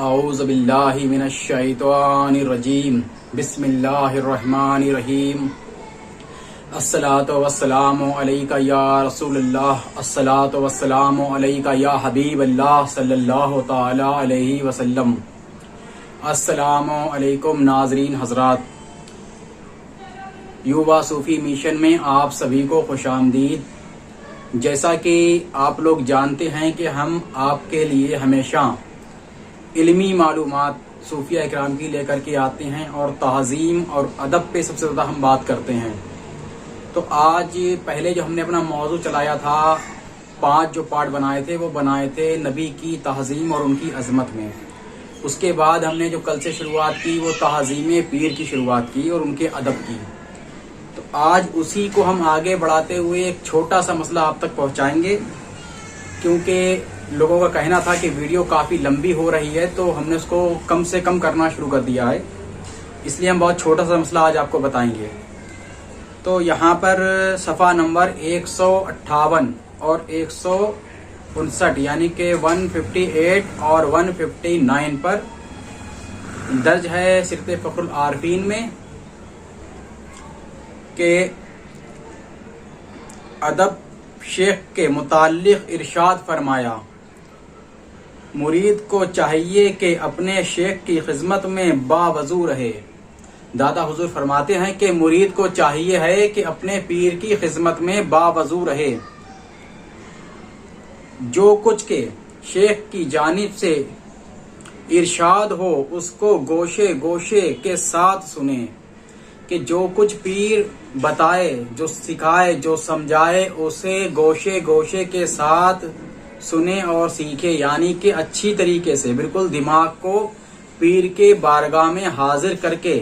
اعوذ باللہ من الشیطان الرجیم بسم اللہ الرحمن الرحیم الصلاۃ والسلام علیک یا رسول اللہ الصلاۃ والسلام علیک یا حبیب اللہ صلی اللہ تعالی علیہ وسلم۔ السلام علیکم ناظرین حضرات، یووا صوفی مشن میں آپ سبھی کو خوش آمدید۔ جیسا کہ آپ لوگ جانتے ہیں کہ ہم آپ کے لیے ہمیشہ علمی معلومات صوفیہ اکرام کی لے کر کے آتے ہیں اور تعظیم اور ادب پہ سب سے زیادہ ہم بات کرتے ہیں۔ تو آج پہلے جو ہم نے اپنا موضوع چلایا تھا، 5 جو پارٹ بنائے تھے وہ بنائے تھے نبی کی تعظیم اور ان کی عظمت میں۔ اس کے بعد ہم نے جو کل سے شروعات کی وہ تعظیم پیر کی شروعات کی اور ان کے ادب کی۔ تو آج اسی کو ہم آگے بڑھاتے ہوئے ایک چھوٹا سا مسئلہ آپ تک پہنچائیں گے، کیونکہ لوگوں کا کہنا تھا کہ ویڈیو کافی لمبی ہو رہی ہے تو ہم نے اس کو کم سے کم کرنا شروع کر دیا ہے، اس لیے ہم بہت چھوٹا سا مسئلہ آج آپ کو بتائیں گے۔ تو یہاں پر صفحہ نمبر 158 اور 159 یعنی کہ 158 اور 159 پر درج ہے سیرت فخر العارفین میں کہ ادب شیخ کے متعلق ارشاد فرمایا، مرید کو چاہیے کہ اپنے شیخ کی خدمت میں باوضو رہے۔ دادا حضور فرماتے ہیں کہ مرید کو چاہیے ہے کہ اپنے پیر کی خدمت میں باوضو رہے، جو کچھ کے شیخ کی جانب سے ارشاد ہو اس کو گوشے گوشے کے ساتھ سنیں، کہ جو کچھ پیر بتائے، جو سکھائے، جو سمجھائے اسے گوشے گوشے کے ساتھ سنیں اور سیکھے، یعنی کہ اچھی طریقے سے بالکل دماغ کو پیر کے بارگاہ میں حاضر کر کے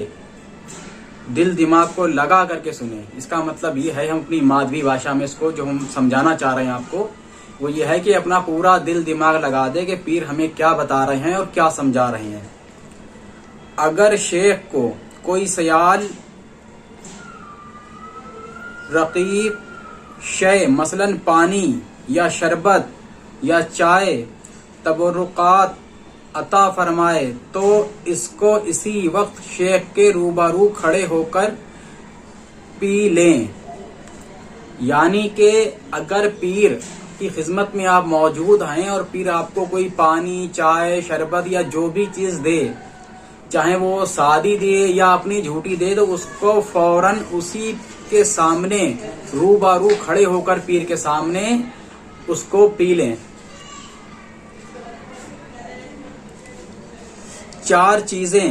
دل دماغ کو لگا کر کے سنیں۔ اس کا مطلب یہ ہے، ہم اپنی مادری بھاشا میں اس کو جو ہم سمجھانا چاہ رہے ہیں آپ کو، وہ یہ ہے کہ اپنا پورا دل دماغ لگا دے کہ پیر ہمیں کیا بتا رہے ہیں اور کیا سمجھا رہے ہیں۔ اگر شیخ کو کوئی سیال رقیق شے مثلا پانی یا شربت یا چائے تبرکات عطا فرمائے تو اس کو اسی وقت شیخ کے روبرو کھڑے ہو کر پی لیں، یعنی کہ اگر پیر کی خدمت میں آپ موجود ہیں اور پیر آپ کو کوئی پانی، چائے، شربت یا جو بھی چیز دے، چاہے وہ سادی دے یا اپنی جھوٹی دے، تو اس کو فوراً اسی کے سامنے روبرو کھڑے ہو کر پیر کے سامنے اس کو پی لیں۔ 4 چیزیں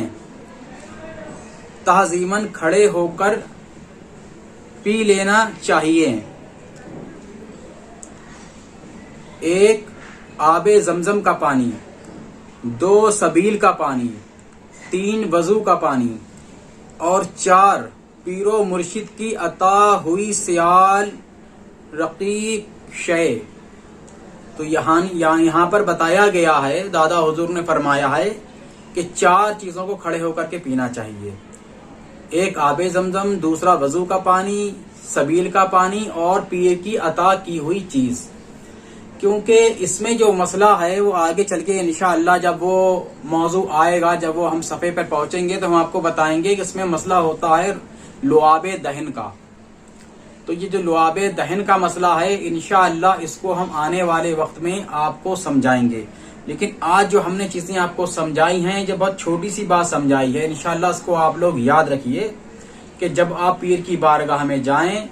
تعظیماً کھڑے ہو کر پی لینا چاہیے۔ 1 آب زمزم کا پانی، 2 سبیل کا پانی، 3 وضو کا پانی، اور 4 پیر و مرشد کی عطا ہوئی سیال رقیق شے۔ تو یہاں پر بتایا گیا ہے، دادا حضور نے فرمایا ہے کہ 4 چیزوں کو کھڑے ہو کر کے پینا چاہیے۔ 1 آب زمزم، 2 وضو کا پانی، سبیل کا پانی اور پیر کی عطا کی ہوئی چیز۔ کیونکہ اس میں جو مسئلہ ہے وہ آگے چل کے انشاءاللہ جب وہ موضوع آئے گا، جب وہ ہم صفحے پر پہنچیں گے تو ہم آپ کو بتائیں گے کہ اس میں مسئلہ ہوتا ہے لعاب دہن کا۔ تو یہ جو لعاب دہن کا مسئلہ ہے انشاءاللہ اس کو ہم آنے والے وقت میں آپ کو سمجھائیں گے، لیکن آج جو ہم نے چیزیں آپ کو سمجھائی ہیں جو بہت چھوٹی سی بات سمجھائی ہے، انشاءاللہ اس کو آپ لوگ یاد رکھیے کہ جب آپ پیر کی بارگاہ میں جائیں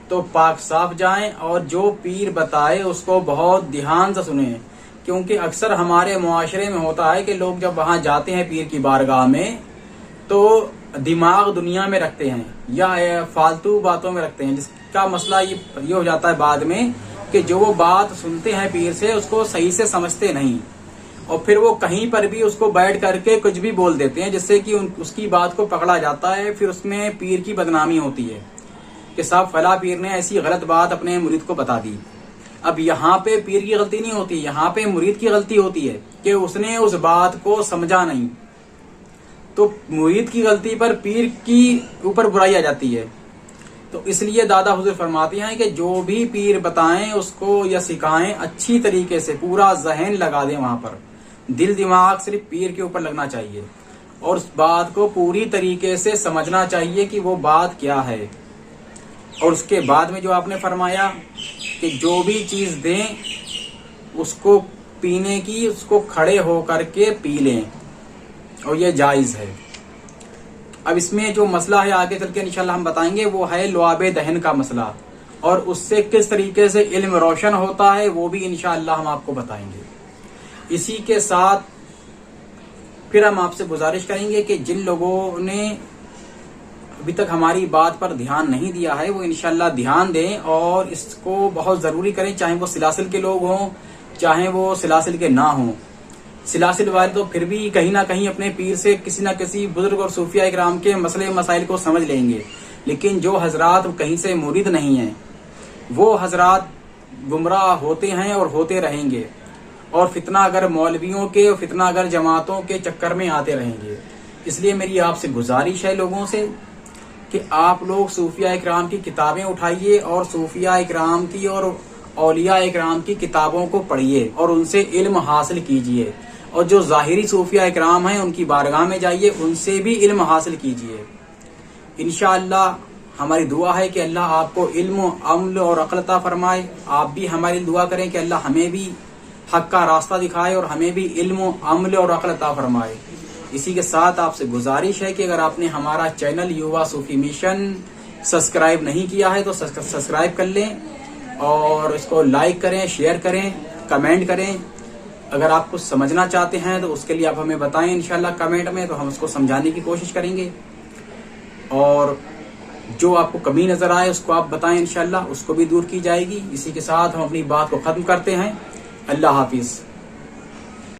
تو پاک صاف جائیں اور جو پیر بتائے اس کو بہت دھیان سے سنیں، کیونکہ اکثر ہمارے معاشرے میں ہوتا ہے کہ لوگ جب وہاں جاتے ہیں پیر کی بارگاہ میں تو دماغ دنیا میں رکھتے ہیں یا فالتو باتوں میں رکھتے ہیں، جس کا مسئلہ یہ ہو جاتا ہے بعد میں کہ جو وہ بات سنتے ہیں پیر سے اس کو صحیح سے سمجھتے نہیں، اور پھر وہ کہیں پر بھی اس کو بیٹھ کر کے کچھ بھی بول دیتے ہیں، جس سے کہ اس کی بات کو پکڑا جاتا ہے، پھر اس میں پیر کی بدنامی ہوتی ہے کہ صاحب فلاں پیر نے ایسی غلط بات اپنے مرید کو بتا دی۔ اب یہاں پہ پیر کی غلطی نہیں ہوتی، یہاں پہ مرید کی غلطی ہوتی ہے کہ اس نے اس بات کو سمجھا نہیں، تو مرید کی غلطی پر پیر کی اوپر برائی آ جاتی ہے۔ تو اس لیے دادا حضور فرماتے ہیں کہ جو بھی پیر بتائیں اس کو یا سکھائیں اچھی طریقے سے پورا ذہن لگا دیں وہاں پر، دل دماغ صرف پیر کے اوپر لگنا چاہیے اور اس بات کو پوری طریقے سے سمجھنا چاہیے کہ وہ بات کیا ہے. اور اس کے بعد میں جو آپ نے فرمایا کہ جو بھی چیز دیں اس کو پینے کی اس کو کھڑے ہو کر کے پی لیں اور یہ جائز ہے. اب اس میں جو مسئلہ ہے آگے چل کے انشاءاللہ ہم بتائیں گے وہ ہے لعاب دہن کا مسئلہ اور اس سے کس طریقے سے علم روشن ہوتا ہے وہ بھی انشاءاللہ ہم آپ کو بتائیں گے. اسی کے ساتھ پھر ہم آپ سے گزارش کریں گے کہ جن لوگوں نے ابھی تک ہماری بات پر دھیان نہیں دیا ہے وہ انشاءاللہ دھیان دیں اور اس کو بہت ضروری کریں، چاہے وہ سلاسل کے لوگ ہوں چاہے وہ سلاسل کے نہ ہوں. سلاسل والے تو پھر بھی کہیں نہ کہیں اپنے پیر سے کسی نہ کسی بزرگ اور صوفیاء اکرام کے مسئلے مسائل کو سمجھ لیں گے، لیکن جو حضرات کہیں سے مرید نہیں ہیں وہ حضرات گمراہ ہوتے ہیں اور ہوتے رہیں گے اور فتنہ اگر مولویوں کے اور فتنہ اگر جماعتوں کے چکر میں آتے رہیں گے. اس لیے میری آپ سے گزارش ہے لوگوں سے کہ آپ لوگ صوفیاء اکرام کی کتابیں اٹھائیے اور صوفیاء اکرام کی اور اولیاء اکرام کی کتابوں کو پڑھیے اور ان سے علم حاصل کیجیے اور جو ظاہری صوفیاء اکرام ہیں ان کی بارگاہ میں جائیے ان سے بھی علم حاصل کیجیے. انشاءاللہ ہماری دعا ہے کہ اللہ آپ کو علم عمل اور عقل عطا فرمائے. آپ بھی ہماری دعا کریں کہ اللہ ہمیں بھی حق کا راستہ دکھائے اور ہمیں بھی علم عمل اور عقل عطا فرمائے. اسی کے ساتھ آپ سے گزارش ہے کہ اگر آپ نے ہمارا چینل یووا صوفی مشن سبسکرائب نہیں کیا ہے تو سبسکرائب کر لیں اور اس کو لائک کریں، شیئر کریں، کمنٹ کریں. اگر آپ کچھ سمجھنا چاہتے ہیں تو اس کے لیے آپ ہمیں بتائیں انشاءاللہ کمنٹ میں، تو ہم اس کو سمجھانے کی کوشش کریں گے اور جو آپ کو کمی نظر آئے اس کو آپ بتائیں انشاءاللہ اس کو بھی دور کی جائے گی. اسی کے ساتھ ہم اپنی بات کو ختم کرتے ہیں. اللہ حافظ.